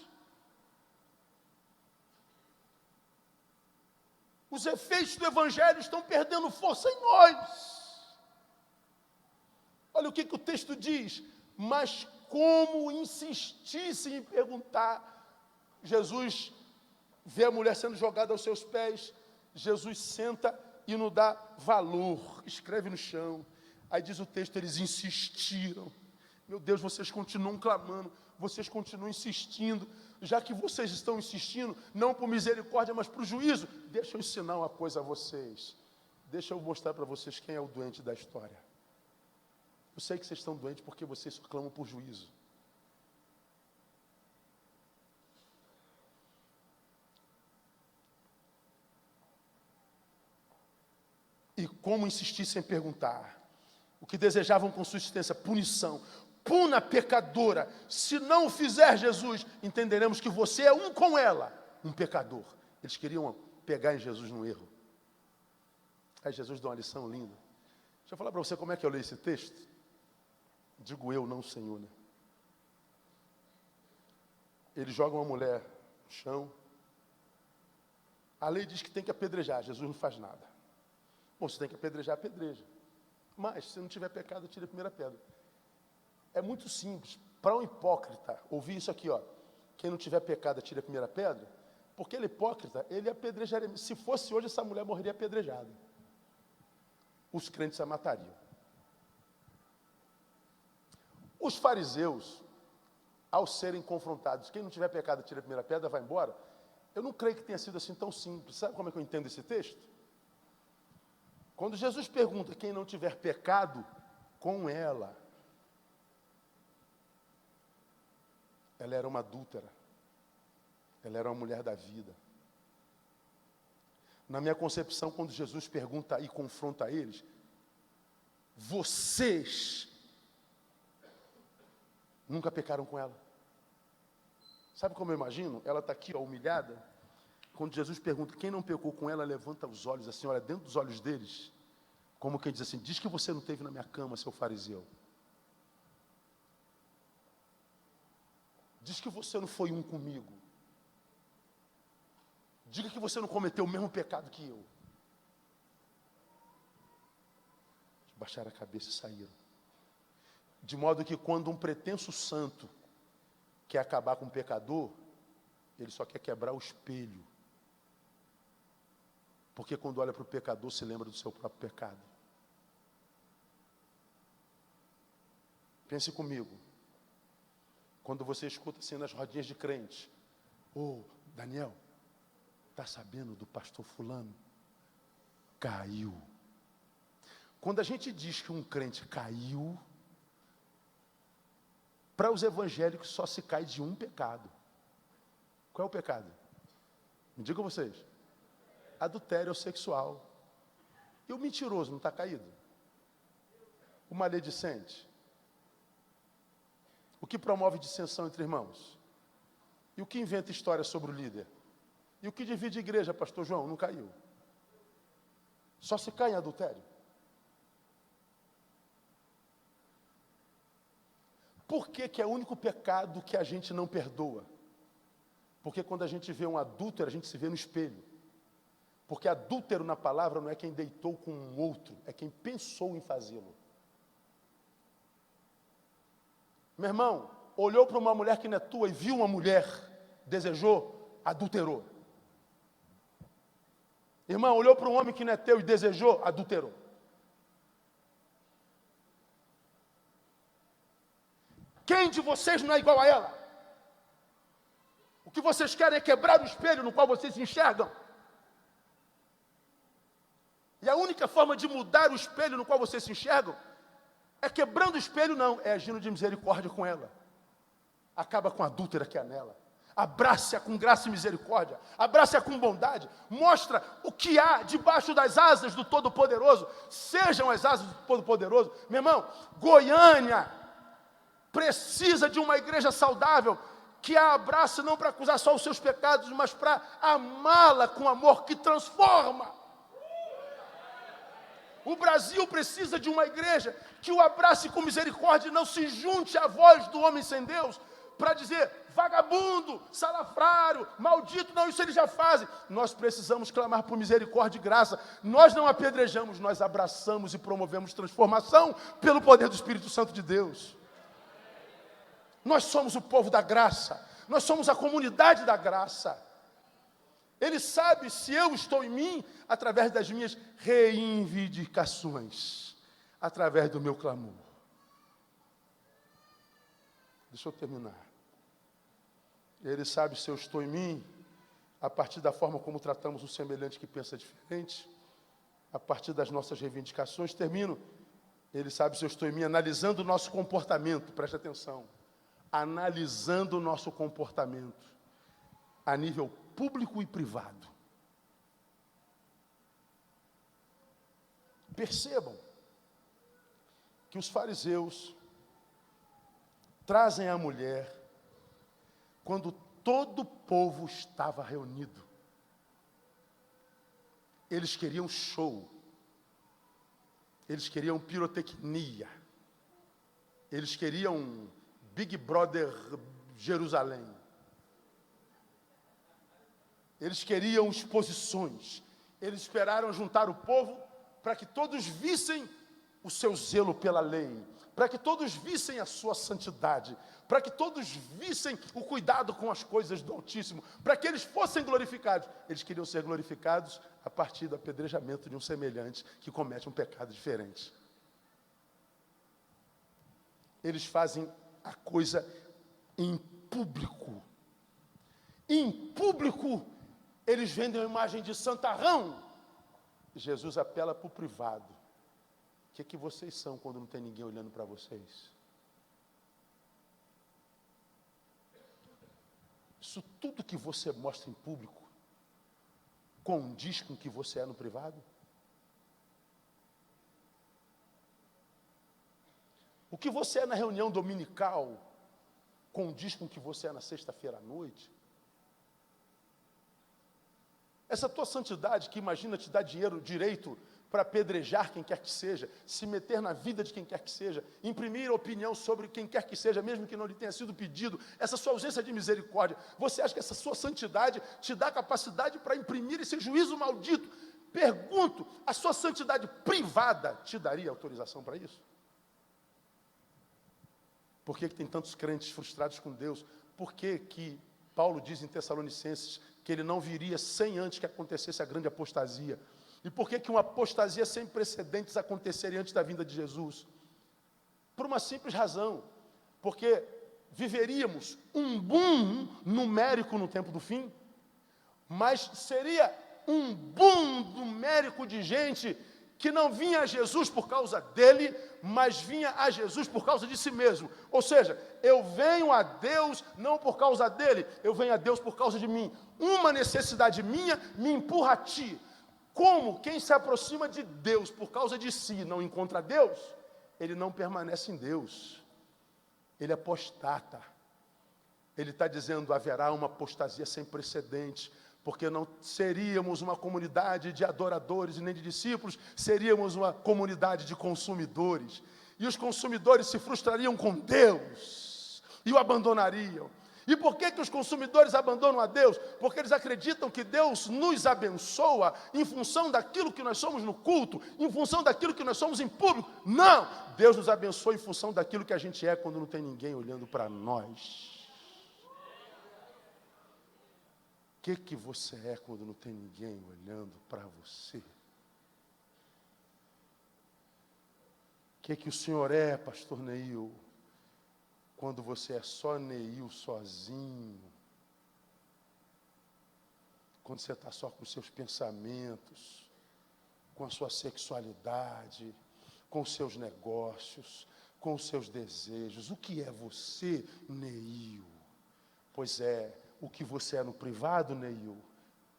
Os efeitos do Evangelho estão perdendo força em nós. Olha o que o texto diz. Mas como insistissem em perguntar, Jesus vê a mulher sendo jogada aos seus pés, Jesus senta e não dá valor, escreve no chão. Aí diz o texto, eles insistiram. Meu Deus, vocês continuam clamando, vocês continuam insistindo. Já que vocês estão insistindo, não por misericórdia, mas por juízo, deixa eu ensinar uma coisa a vocês. Deixa eu mostrar para vocês quem é o doente da história. Eu sei que vocês estão doentes porque vocês clamam por juízo. E como insistir sem perguntar? O que desejavam com sua existência? Punição. Puna a pecadora. Se não o fizer, Jesus, entenderemos que você é um com ela, um pecador. Eles queriam pegar em Jesus no erro. Aí Jesus dá uma lição linda. Deixa eu falar para você como é que eu leio esse texto. Digo eu, não o Senhor, né? Ele joga uma mulher no chão. A lei diz que tem que apedrejar. Jesus não faz nada. Bom, se tem que apedrejar, apedreja. Mas, se não tiver pecado, tira a primeira pedra. É muito simples. Para um hipócrita, ouvir isso aqui, ó. Quem não tiver pecado, tira a primeira pedra. Porque ele é hipócrita, ele apedrejaria. Se fosse hoje, essa mulher morreria apedrejada. Os crentes a matariam. Os fariseus, ao serem confrontados, quem não tiver pecado, tira a primeira pedra, vai embora. Eu não creio que tenha sido assim tão simples. Sabe como é que eu entendo esse texto? Quando Jesus pergunta quem não tiver pecado, com ela. Ela era uma adúltera. Ela era uma mulher da vida. Na minha concepção, quando Jesus pergunta e confronta eles, vocês nunca pecaram com ela. Sabe como eu imagino? Ela está aqui, ó, humilhada. Quando Jesus pergunta quem não pecou com ela, levanta os olhos assim, olha dentro dos olhos deles, como quem diz assim, diz que você não esteve na minha cama, seu fariseu. Diz que você não foi um comigo. Diga que você não cometeu o mesmo pecado que eu. Baixaram a cabeça e saíram. De modo que quando um pretenso santo quer acabar com um pecador, ele só quer quebrar o espelho. Porque quando olha para o pecador, se lembra do seu próprio pecado. Pense comigo. Quando você escuta assim nas rodinhas de crente, ô, Daniel, está sabendo do pastor fulano? Caiu. Quando a gente diz que um crente caiu, para os evangélicos só se cai de um pecado. Qual é o pecado? Me digam vocês. Adultério sexual. E o mentiroso não está caído? O maledicente? O que promove dissensão entre irmãos? E o que inventa história sobre o líder? E o que divide a igreja, pastor João? Não caiu. Só se cai em adultério. Por que que é o único pecado que a gente não perdoa? Porque quando a gente vê um adúltero, a gente se vê no espelho. Porque adúltero na palavra não é quem deitou com um outro, é quem pensou em fazê-lo. Meu irmão, olhou para uma mulher que não é tua e viu uma mulher, desejou, adulterou. Irmão, olhou para um homem que não é teu e desejou, adulterou. Quem de vocês não é igual a ela? O que vocês querem é quebrar o espelho no qual vocês se enxergam. E a única forma de mudar o espelho no qual vocês se enxergam é quebrando o espelho, não, é agindo de misericórdia com ela. Acaba com a adúltera que há nela. Abrace-a com graça e misericórdia. Abrace-a com bondade. Mostra o que há debaixo das asas do Todo-Poderoso. Sejam as asas do Todo-Poderoso. Meu irmão, Goiânia precisa de uma igreja saudável que a abrace não para acusar só os seus pecados, mas para amá-la com amor que transforma. O Brasil precisa de uma igreja que o abrace com misericórdia e não se junte à voz do homem sem Deus para dizer vagabundo, salafrário, maldito. Não, isso eles já fazem. Nós precisamos clamar por misericórdia e graça. Nós não apedrejamos, nós abraçamos e promovemos transformação pelo poder do Espírito Santo de Deus. Nós somos o povo da graça. Nós somos a comunidade da graça. Ele sabe se eu estou em mim através das minhas reivindicações, através do meu clamor. Deixa eu terminar. Ele sabe se eu estou em mim, a partir da forma como tratamos um semelhante que pensa diferente, a partir das nossas reivindicações. Termino. Ele sabe se eu estou em mim, analisando o nosso comportamento, preste atenção. Analisando o nosso comportamento, a nível público e privado. Percebam que os fariseus trazem a mulher quando todo o povo estava reunido. Eles queriam show. Eles queriam pirotecnia. Eles queriam Big Brother Jerusalém. Eles queriam exposições. Eles esperaram juntar o povo para que todos vissem o seu zelo pela lei, para que todos vissem a sua santidade, para que todos vissem o cuidado com as coisas do Altíssimo, para que eles fossem glorificados. Eles queriam ser glorificados a partir do apedrejamento de um semelhante que comete um pecado diferente. Eles fazem a coisa em público. Em público, eles vendem a imagem de santarrão. Jesus apela para o privado. O que vocês são quando não tem ninguém olhando para vocês? Isso tudo que você mostra em público condiz com o que você é no privado? O que você é na reunião dominical condiz com o que você é na sexta-feira à noite? Essa tua santidade que imagina te dar dinheiro, direito para apedrejar quem quer que seja, se meter na vida de quem quer que seja, imprimir opinião sobre quem quer que seja, mesmo que não lhe tenha sido pedido, essa sua ausência de misericórdia, você acha que essa sua santidade te dá capacidade para imprimir esse juízo maldito? Pergunto, a sua santidade privada te daria autorização para isso? Por que tem tantos crentes frustrados com Deus? Por que Paulo diz em Tessalonicenses que ele não viria sem antes que acontecesse a grande apostasia? E por que uma apostasia sem precedentes aconteceria antes da vinda de Jesus? Por uma simples razão. Porque viveríamos um boom numérico no tempo do fim, mas seria um boom numérico de gente que não vinha a Jesus por causa dele, mas vinha a Jesus por causa de si mesmo. Ou seja, eu venho a Deus não por causa dele, eu venho a Deus por causa de mim. Uma necessidade minha me empurra a ti. Como quem se aproxima de Deus por causa de si não encontra Deus, ele não permanece em Deus. Ele apostata. Ele está dizendo, haverá uma apostasia sem precedentes, porque não seríamos uma comunidade de adoradores e nem de discípulos, seríamos uma comunidade de consumidores. E os consumidores se frustrariam com Deus e o abandonariam. E por que os consumidores abandonam a Deus? Porque eles acreditam que Deus nos abençoa em função daquilo que nós somos no culto, em função daquilo que nós somos em público. Não! Deus nos abençoa em função daquilo que a gente é quando não tem ninguém olhando para nós. O que você é quando não tem ninguém olhando para você? O que o senhor é, pastor Neil? Quando você é só Neil sozinho, quando você está só com os seus pensamentos, com a sua sexualidade, com os seus negócios, com os seus desejos, o que é você, Neil? Pois é, o que você é no privado, Neil,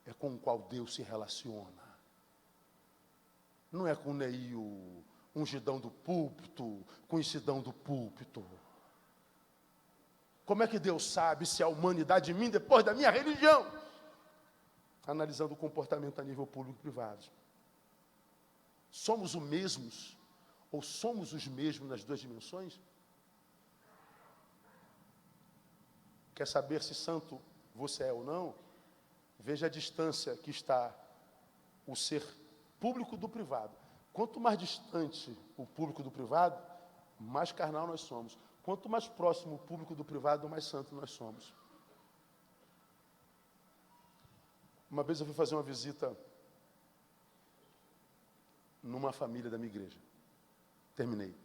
é com o qual Deus se relaciona. Não é com o Neil, ungidão do púlpito, conhecidão do púlpito. Como é que Deus sabe se a humanidade em mim depois da minha religião? Analisando o comportamento a nível público e privado. Somos os mesmos? Ou somos os mesmos nas duas dimensões? Quer saber se santo você é ou não? Veja a distância que está o ser público do privado. Quanto mais distante o público do privado, mais carnal nós somos. Quanto mais próximo o público do privado, mais santo nós somos. Uma vez eu fui fazer uma visita numa família da minha igreja. Terminei.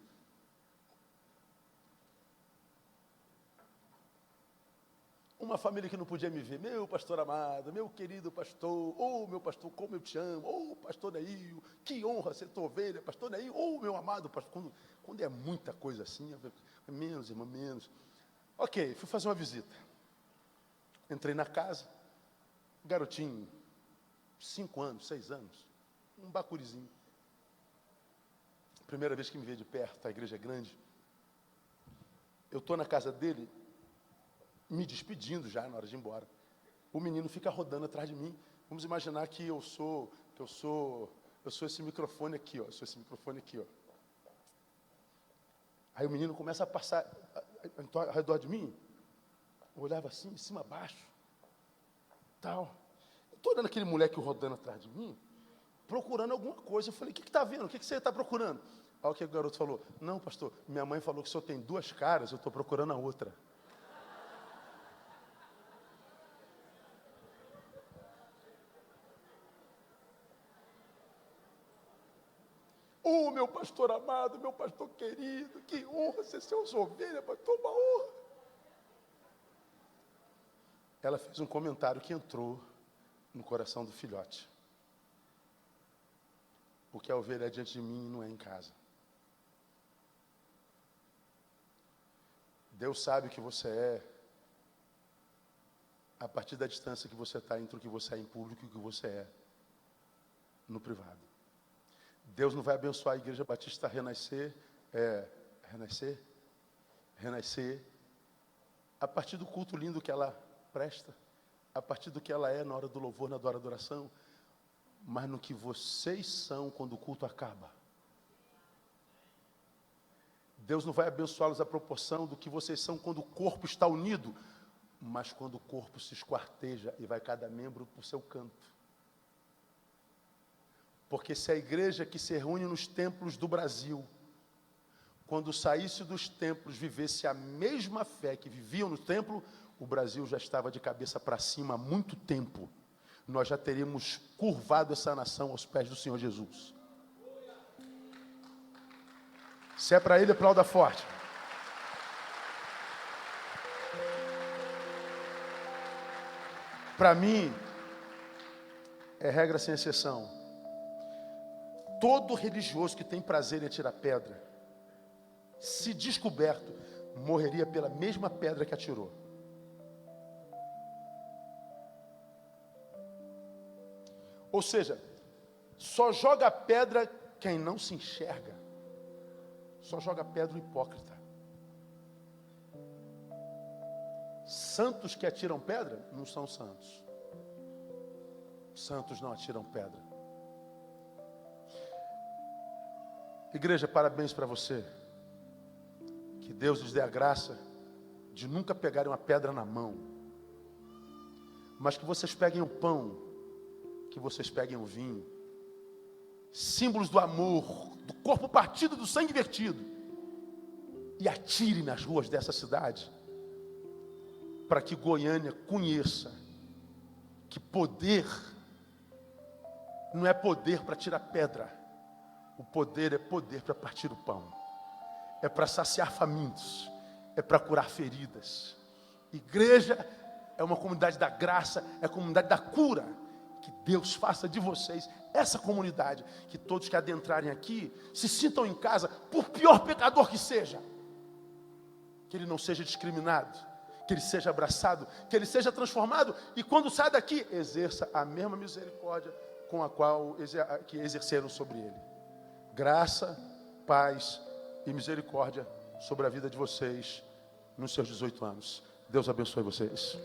uma família que não podia me ver. Meu pastor amado, meu querido pastor, meu pastor, como eu te amo, pastor Neil, que honra ser tua ovelha, pastor Neil, meu amado pastor. Quando é muita coisa assim, menos, irmão, menos. Ok, fui fazer uma visita. Entrei na casa, garotinho, 5 anos, 6 anos, um bacurizinho. Primeira vez que me vê de perto, a igreja é grande. Eu estou na casa dele, me despedindo já na hora de ir embora. O menino fica rodando atrás de mim. Vamos imaginar que eu sou esse microfone aqui, ó. Eu sou esse microfone aqui, ó. Aí o menino começa a passar ao redor de mim. Eu olhava assim, de cima a baixo. Tal. Eu estou olhando aquele moleque rodando atrás de mim, procurando alguma coisa. Eu falei, o que está vendo? O que você está procurando? Olha o que o garoto falou. Não, pastor, minha mãe falou que o senhor tem 2 caras, eu estou procurando a outra. Meu pastor amado, meu pastor querido, que honra ser seus ovelhas, pastor, uma honra. Ela fez um comentário que entrou no coração do filhote. Porque a ovelha é diante de mim não é em casa. Deus sabe o que você é a partir da distância que você está entre o que você é em público e o que você é no privado. Deus não vai abençoar a Igreja Batista Renascer, a partir do culto lindo que ela presta, a partir do que ela é na hora do louvor, na hora da adoração, mas no que vocês são quando o culto acaba. Deus não vai abençoá-los à proporção do que vocês são quando o corpo está unido, mas quando o corpo se esquarteja e vai cada membro para o seu canto. Porque se a igreja que se reúne nos templos do Brasil, quando saísse dos templos, vivesse a mesma fé que viviam no templo, o Brasil já estava de cabeça para cima há muito tempo. Nós já teríamos curvado essa nação aos pés do Senhor Jesus. Se é para ele, aplauda forte. Para mim, é regra sem exceção. Todo religioso que tem prazer em atirar pedra, se descoberto, morreria pela mesma pedra que atirou. Ou seja, só joga pedra quem não se enxerga. Só joga pedra o hipócrita. Santos que atiram pedra não são santos. Santos não atiram pedra. Igreja, parabéns para você. Que Deus lhes dê a graça de nunca pegarem uma pedra na mão, mas que vocês peguem o pão, que vocês peguem o vinho, símbolos do amor, do corpo partido, do sangue vertido, e atirem nas ruas dessa cidade, para que Goiânia conheça que poder não é poder para tirar pedra. O poder é poder para partir o pão. É para saciar famintos. É para curar feridas. Igreja é uma comunidade da graça, é a comunidade da cura. Que Deus faça de vocês essa comunidade. Que todos que adentrarem aqui se sintam em casa, por pior pecador que seja. Que ele não seja discriminado. Que ele seja abraçado. Que ele seja transformado. E quando sai daqui, exerça a mesma misericórdia com a qual que exerceram sobre ele. Graça, paz e misericórdia sobre a vida de vocês nos seus 18 anos. Deus abençoe vocês.